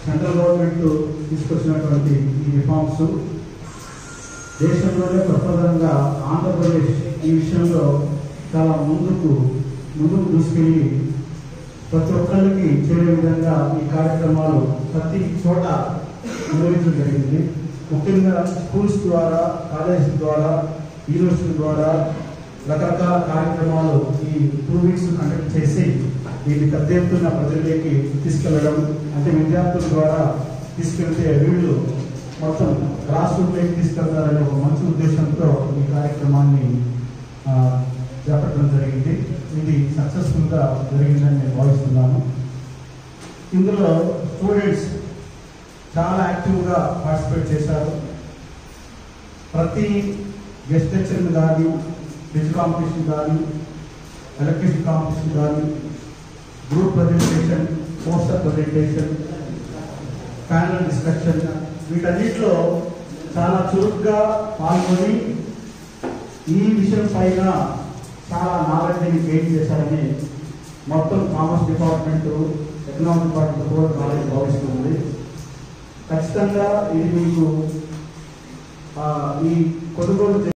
Central government తీసుకొచ్చినటువంటి ఈ reforms దేశంలోనే ప్రప్రదంగా ఆంధ్రప్రదేశ్ ఈ విషయంలో చాలా ముందుకు తీసుకెళ్ళి ప్రతి ఒక్కరికి చేరే విధంగా ఈ కార్యక్రమాలు ప్రతి చోట నిర్వహించడం జరిగింది. ముఖ్యంగా స్కూల్స్ ద్వారా, కాలేజెస్ ద్వారా, యూనివర్సిటీ ద్వారా రకరకాల కార్యక్రమాలు ఈ 2 weeks కండక్ట్ చేసి దీన్ని పెద్ద ఎత్తున ప్రజల్లోకి తీసుకెళ్లడం, అంటే విద్యార్థుల ద్వారా తీసుకెళ్తే వీళ్ళు మొత్తం గ్రాస్ రూట్లోకి తీసుకెళ్తారనే ఒక మంచి ఉద్దేశంతో ఈ కార్యక్రమాన్ని చేపట్టడం జరిగింది. ఇది సక్సెస్ఫుల్గా జరిగిందని నేను భావిస్తున్నాను. ఇందులో స్టూడెంట్స్ చాలా యాక్టివ్గా పార్టిసిపేట్ చేశారు. ప్రతి గెస్ట్ లెక్చర్ కానీ, క్విజ్ కాంపిటీషన్ కానీ, ఎలక్ట్రిసిటీ కాంపిటీషన్ కానీ, group presentation, poster presentation, panel discussion, వీటన్నిటిలో చాలా చురుగ్గా పాల్గొని ఈ విషయం పైన చాలా నాలెడ్జ్ని గెయిన్ చేశారని మొత్తం కామర్స్ డిపార్ట్మెంట్, ఎకనామిక్ డిపార్ట్మెంట్ కూడా నాలెడ్జ్ భావిస్తుంది. ఖచ్చితంగా ఇది మీకు ఈ కొనుగోలు